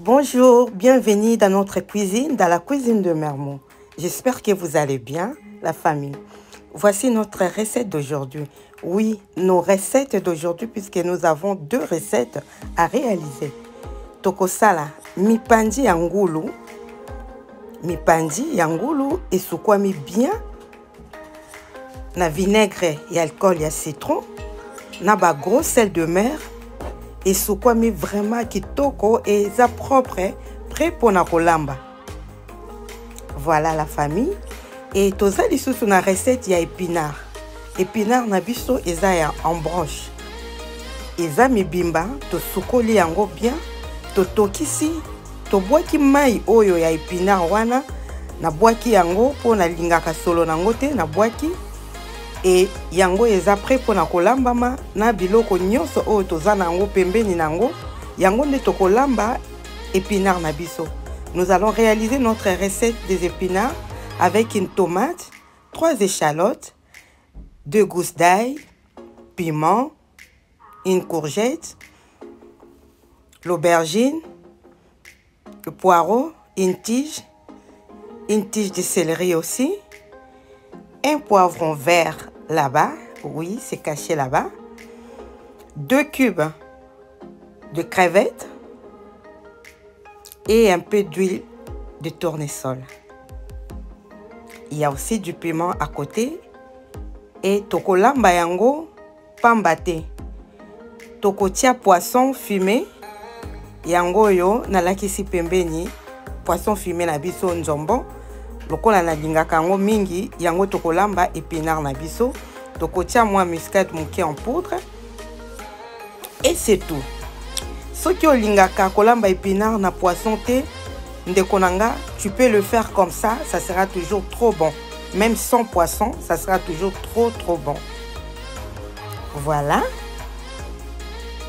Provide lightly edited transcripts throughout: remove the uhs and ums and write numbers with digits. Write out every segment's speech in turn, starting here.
Bonjour, bienvenue dans notre cuisine, dans la cuisine de Mermoz. J'espère que vous allez bien, la famille. Voici notre recette d'aujourd'hui. Oui, nos recettes d'aujourd'hui, puisque nous avons deux recettes à réaliser. Tokosala, mipandi yangulu. Mipandi yangulu et soukwami bien. Na vinaigre et alcool et citron. Na ba gros sel de mer. Et soukwami vraiment kitoko et ça propre, prêt pour na kolamba. Voilà la famille. Et toza lisusu na recette ya épinard. Épinard na biso eza ya en branche. Eza mibimba, to sukoli yango bien, to tokisi, to boaki mai oyo ya épinard wana, na boaki yango po na lingaka solo nango te na boaki. Et yango eza prêt pour na kolambama na biloko nyonso oyo toza nango pembeni nango. Yango nde tokolamba épinard na biso. Nous allons réaliser notre recette des épinards avec une tomate, 3 échalotes, 2 gousses d'ail, piment, une courgette, l'aubergine, le poireau, une tige de céleri aussi, un poivron vert là-bas, oui, c'est caché là-bas, 2 cubes de crevettes et un peu d'huile de tournesol. Il y a aussi du piment à côté. Et tokolamba yango pambate. Tokotia poisson fumé. Yango yo nalakisi pembeni. Poisson fumé na biso nzombo. Lokola na lingaka yango mingi. Yango tokolamba épinard na biso. Tokotia moi muscade moké en poudre. Et c'est tout. Soki olingaka kolamba épinard na poisson te. Ndekonanga, tu peux le faire comme ça sera toujours trop bon. Même sans poisson, ça sera toujours trop bon. Voilà.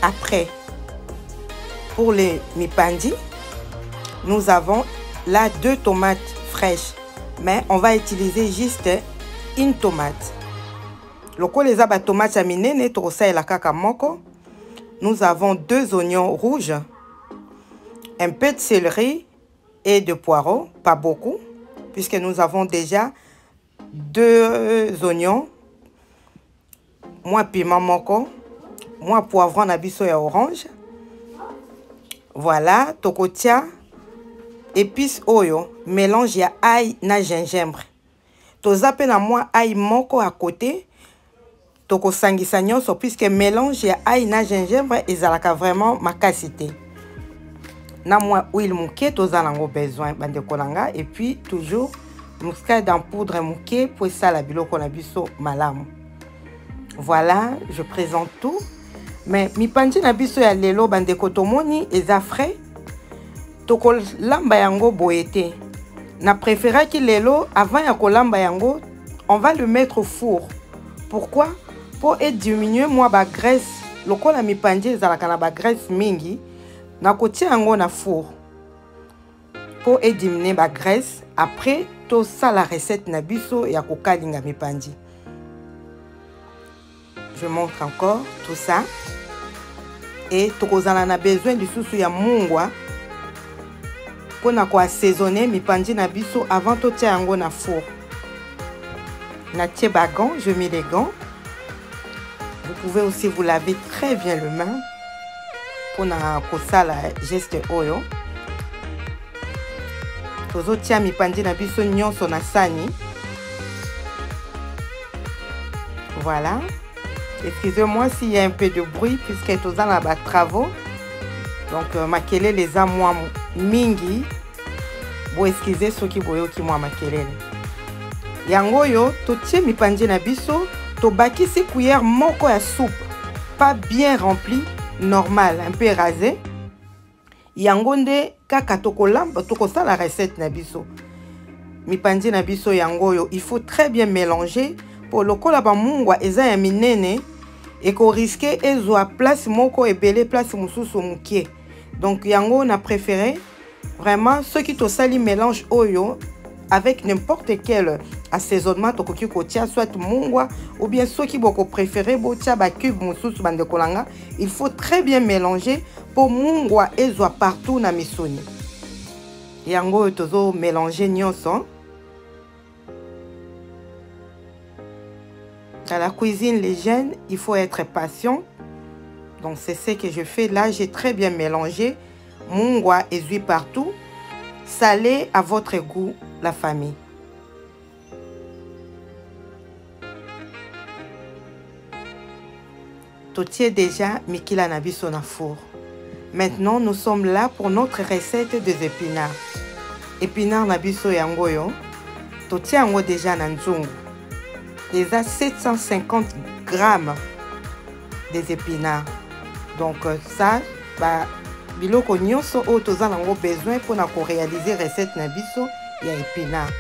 Après, pour les mipandi, nous avons là 2 tomates fraîches. Mais on va utiliser juste une tomate. Loko les aba tomates à minene, trosa et la kaka moko. Nous avons 2 oignons rouges, un peu de céleri et de poireaux, pas beaucoup, puisque nous avons déjà 2 oignons, moi piment moko, moi poivron na biso ya orange. Voilà, tokotia épices oyo, mélange ya ail na gingembre. Tozape na moi ail moko à côté, toko sangisa nyonso puisque mélange ya ail na gingembre ezalaka vraiment makasité. Na moi huile mouké, toza nango besoin bande kolanga et puis toujours muscade en poudre mouké pour ça la biloko na biso malamu. Voilà, je présente tout. Mais mipandi na biso ya lelo bande kotomoni eza frais. Toko lamba yango boete. Na préféré ki lelo avant ya kolamba yango, on va le mettre au four. Pourquoi? Pour diminuer moi ba graisse. Lokola mipandi ezalaka na ba graisse mingi. Na kotia yango na four pour diminuer la graisse. Après tout ça la recette na biso ya kokalinga mipandi. Je montre encore tout ça. Et tokozala na besoin du susu ya mungwa pour na ko assaisonner mipandi na biso avant to tia yango na four. Na tie ba gants, je mets les gants. Vous pouvez aussi vous laver très bien les mains. Na kosala geste oyo tozotia mipandi na biso nyonso na sani. Voilà, excusez-moi s'il y a un peu de bruit puisque toza na ba travaux, donc makelele les a moi mingi bo excusez soki boyoki moi makelele yango yo. Totie mipandi na biso, tobakisi cuillère moko ya soupe pas bien rempli, normal, un peu rasé. Yango nde kaka tokolamba tokosa la recette na biso. Mipandi na biso yango yo, il faut très bien mélanger pour lokola ba mungwa eza ya minene et ko risquer ezwa place moko ebele place mususu mukie. Donc yango na préféré vraiment ceux qui to sali mélange oyo avec n'importe quel assaisonnement tokoki kotia soit mungwa ou bien ceux qui boko préféré botia ba cube mususu bande kolanga. Il faut très bien mélanger pour mungwa ezwa partout na misuni. Yango tozo mélanger nyonso. Dans la cuisine, les jeunes, il faut être patient. Donc c'est ce que je fais là. J'ai très bien mélangé mungwa et huile partout. Salé à votre goût, la famille. Totier déjà mikila nabiso na four. Maintenant, nous sommes là pour notre recette des épinards. Épinards nabiso yangoyo. Totier yango déjà na nzungu. Déjà 750 grammes des épinards. Donc ça, bah, biloko nyonso o toza nango besoin pour na ko réaliser recette na biso ya épinards.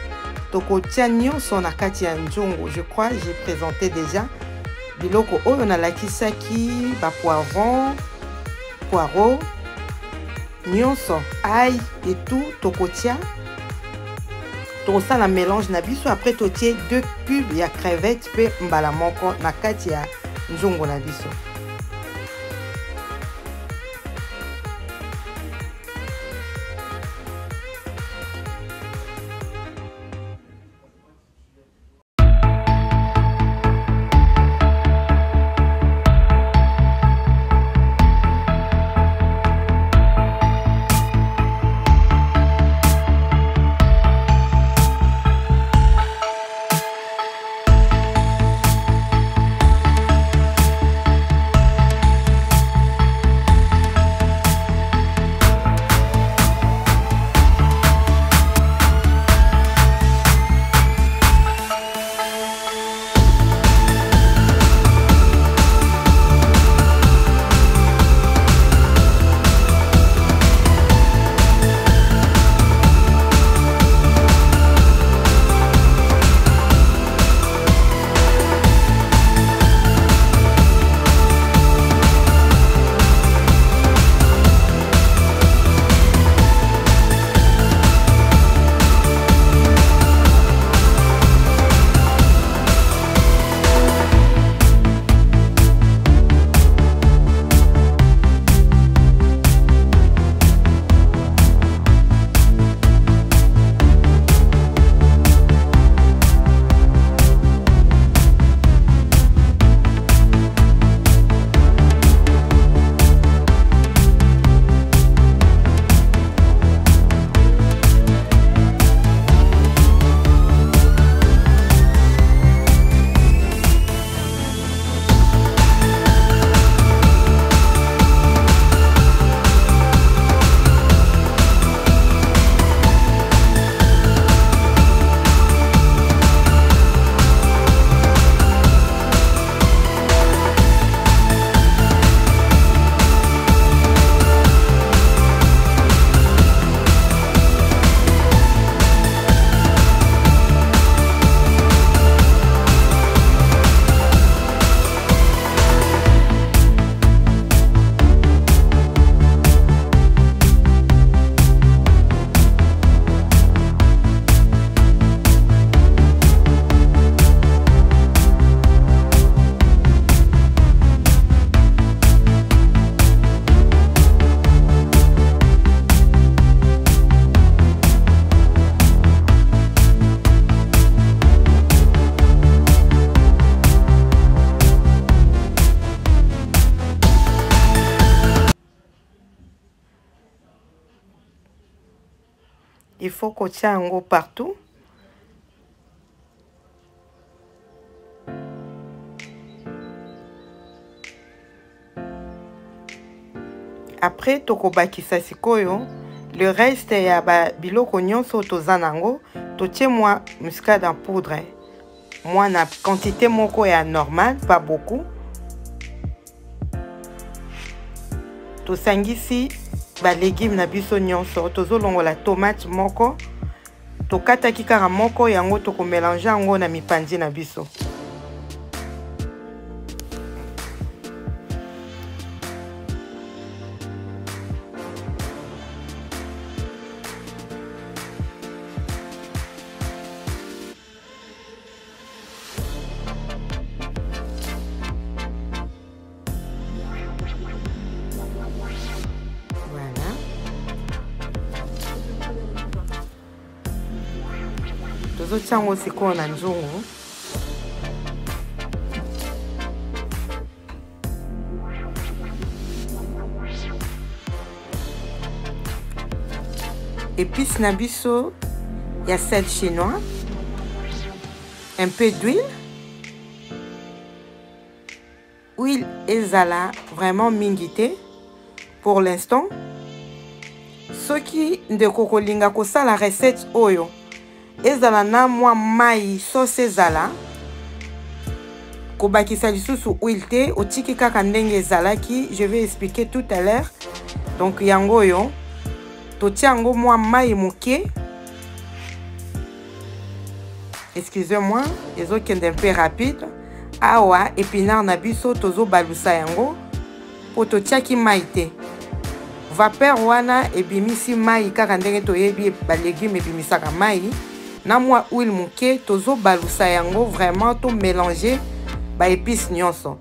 Toko tia nyonso na kati ya nzungu. Je crois j'ai présenté déjà biloko oyo na lakisaki ba poivron, poireau, nyonso, ail et tout toko tia. Toko ça la mélange na biso après totie 2 cubes ya crevettes pe mbala moko na kati ya nzungu na biso. Il faut qu'on tient en haut partout. Après, tokobakisa sikoyo, le reste ya ba biloko nyonso toza nango, totie moi muscade en poudre. Moi na quantité moko ya normal, pas beaucoup. Tosangisi ba légumes na biso nyonso, tozolongo la tomate moko, tokata kikara moko yango toko mélanger yango na mipandi na biso. tozotia yango sikoyo na nzungu. Épices na biso, il y a sel chinois, un peu d'huile. Huile ezala vraiment mingité pour l'instant. Ceux qui de kokolinga kosa la recette oyo ezala na mwa mai sauce ezala kobakisa lisusu huile te otiki kaka ndenge ezalaki. Je vais expliquer tout à l'heure. Donc yango yo totia yango mwa mai moke. Excusez-moi, ezokende un peu rapide. Awa épinard na biso tozo balusa yango po totiaki mai te. Vapeur wana ebimisi mai kaka ndenge toyebi ba légumes ebimisaka mai. Na mwa huile moke tozo balusa yango vraiment to mélanger ba épices nyonso.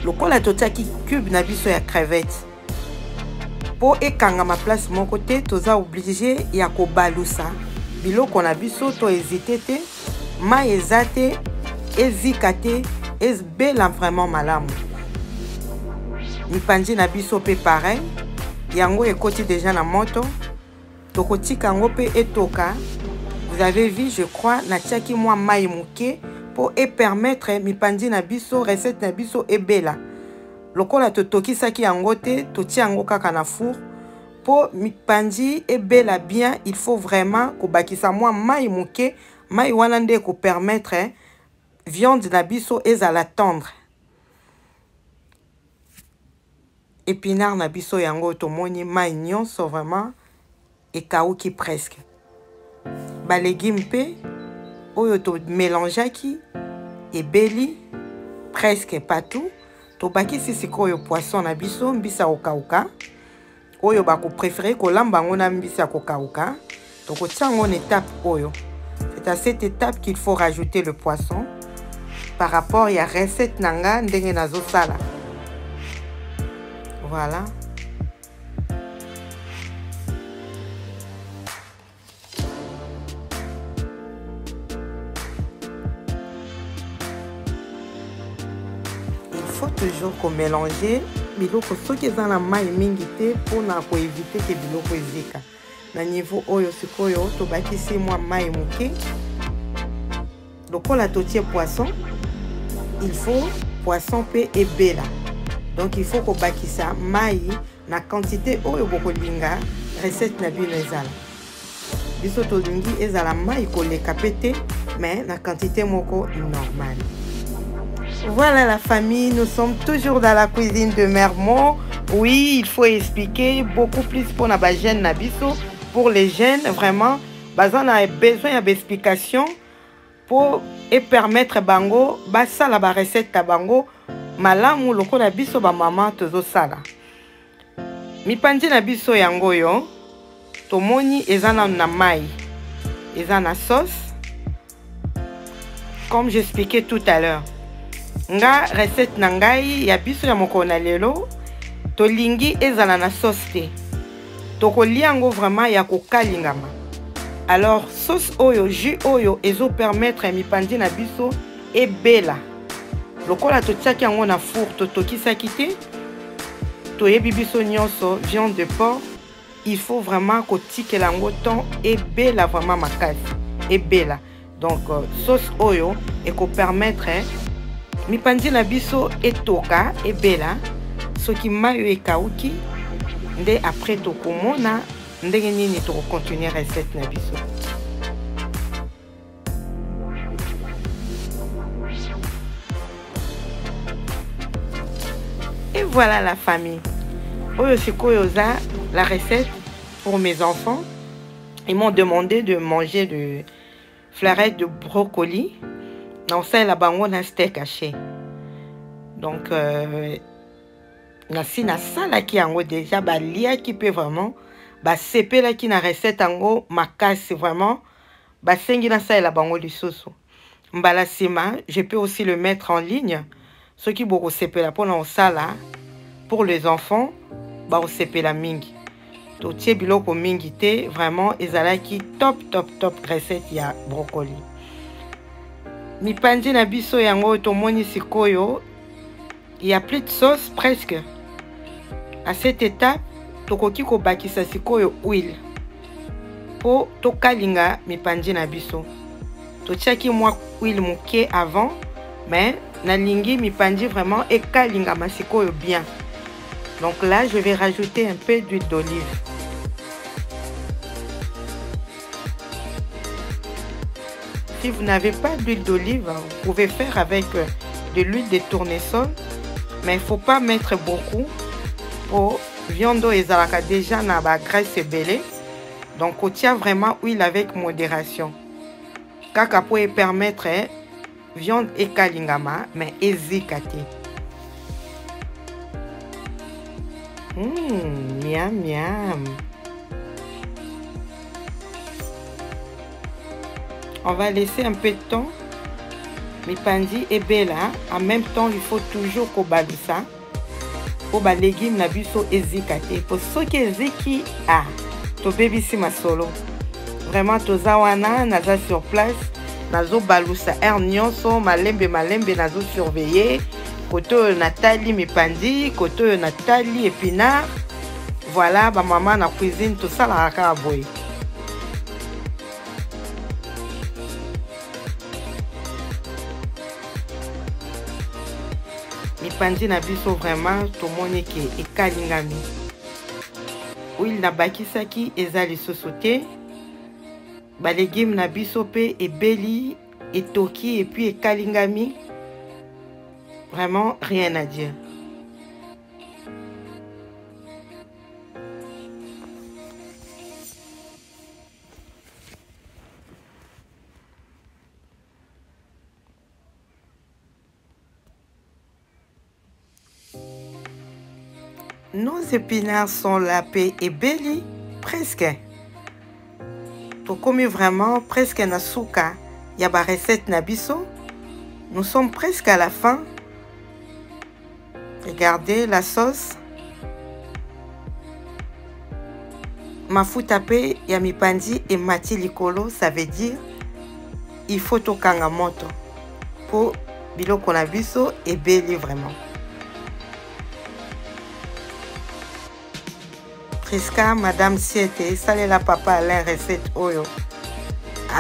Lokola totiaki cube na biso ya crevette. Po ekanga ma place moko te toza obligé ya ko balusa. Biloko na biso to hésiter te. Mai ezate ezika te ezbela vraiment malamu. Mipanzi na biso pe pareil. Yango ekoti déjà na moto. Tokotika yango pe etoka. Vous avez vu, je crois, na tiaki mwa mai moke pour permettre mipanzi na biso recette na biso ebela. Lokola totokisaki yango te, totia yango kaka na four. Pour mipanzi ebela bien, il faut vraiment kobakisa mwa mai moke, mai wana nde ko permettre viande na biso ezala tendre. Épinard na biso yango tomoni mai nyonso vraiment ekauki presque. Ba légumes pe oyo to mélangeaki ebeli presque partout. To bakisi sikoyo poisson na biso mbisa okauka. Oyo bako préféré kolamba ngo na mbisa kokauka. Toko tiango en étape oyo. C'est à cette étape qu'il faut rajouter le poisson par rapport à la recette nanga ndenge nazo sala. Voilà. Il faut toujours qu'on mélange biloko soki eza na mai mingi te pona ko éviter que biloko ezika. Na niveau oyo sikoyo to bakisi mwa mai moke. Lokola totie poisson, il faut poisson pe ebela. Donc il faut ko bakisa mai na quantité oyo bokolinga recette na bino ezala. Biso to lingi ezala mai koleka pete mais na quantité moko normale. Voilà la famille, nous sommes toujours dans la cuisine de Mermoz. Oui, il faut expliquer beaucoup plus pour la jeune Nabiso. Pour les jeunes, vraiment, on a besoin d'explications pour permettre bango, ça la recette ta bango, malamu loko na biso ba maman tozo sala. Mi pandi na biso yango yo, tomoni ezana na mai, ezana sauce, comme j'expliquais tout à l'heure. Nga recette na ngai ya biso ya mokona lelo to lingi ezala na sauce te. To ko liango vraiment ya ko kalingama. Alors sauce oyo jus oyo ezo permettre mi pandi na biso e bela. Lokola to tiaki yango na four to tokisaki te. To yebi biso nyonso viande de porc, il faut vraiment ko tikela yango temps e bela vraiment makasi e bela. Donc sauce oyo e ko permettre mi pandi na biso etoka ebela soki mayo ekauki nde après tokomona ndenge nini to continuer recette na biso. Et voilà la famille. Oyo sikoyo za la recette pour mes enfants. Ils m'ont demandé de manger de fleurettes de brocoli. Non, ça la bango na steak haché. Donc nasi na sala ki yango déjà ba lia qui peut vraiment ba sepela ki na recette yango makasi vraiment ba sengi na sala la bango lisusu. Mbala sima, je peux aussi le mettre en ligne. Ceux qui boko sepela pour na sala pour les enfants ba sepela mingi. totie biloko mingi te, vraiment ezalaki top recette ya brocoli. Mipanzi na biso yango tomoni sikoyo, il y a plus de sauce presque. À cette étape, tokoki ko bakisa sikoyo huile. Po tokalinga mipanzi na biso. Totiaki mwa huile moke avant, mais nalingi mipanzi vraiment ekalinga masikoyo bien. Donc là, je vais rajouter un peu d'huile d'olive. Si vous n'avez pas d'huile d'olive, vous pouvez faire avec de l'huile de tournesol, mais il ne faut pas mettre beaucoup. Pour viande ezalaka déjà na ba graisse belée. Donc on tient vraiment huile avec modération. Kaka pour permettre viande ekalingama mais ezikate. Miam miam. On va laisser un peu de temps. Mipanzi et bella. En même temps, il faut toujours qu'on balou ça. Pour les légumes na biso ezikate. Pour ceux qui eziki, to baby si ma solo. Vraiment toza wana naza sur place. Nazo balusa nyonso malembe nazo surveiller. Koto Nathalie mipanzi, koto Nathalie épinard. Voilà, ba maman na cuisine tout ça la raka boy. Mipanzi na biso vraiment tomoni ke ekalingami. Huile na bakisaki ezali sosote. Ba légumes na biso pe ebeli, etoki et puis ekalingami. Vraiment rien à dire. Nos épinards sont lapés et belli presque. Pour comme vraiment presque na souka, y a ba recette na biso. Nous sommes presque à la fin. Regardez la sauce. Mafuta pe ya mipanzi et mati likolo, ça veut dire il faut tokanga moto pour biloko na biso et belli vraiment. Priska Madame Siete, salela papa Alain recette oyo.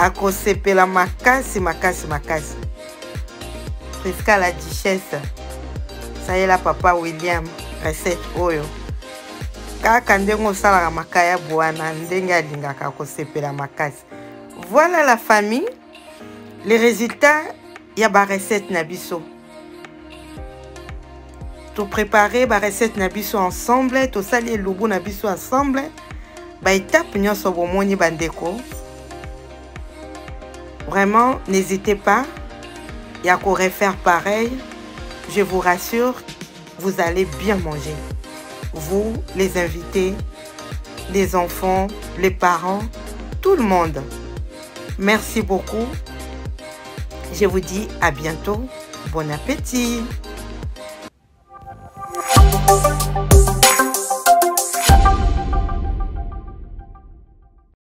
Ako sepela makasi. Priska la duchesse. Salela papa William recette oyo. Kaka ndengo salaka makaya bwana ndenge alingaka ko sepela makasi. Voilà la famille. Les résultats ya ba recette na biso. Tout préparer ba recette na biso ensemble, tout sali lubu na biso ensemble. Ba étape nyonso bomoni bandeko. Vraiment, n'hésitez pas. Il y a qu'à refaire pareil. Je vous rassure, vous allez bien manger. Vous, les invités, les enfants, les parents, tout le monde. Merci beaucoup. Je vous dis à bientôt. Bon appétit.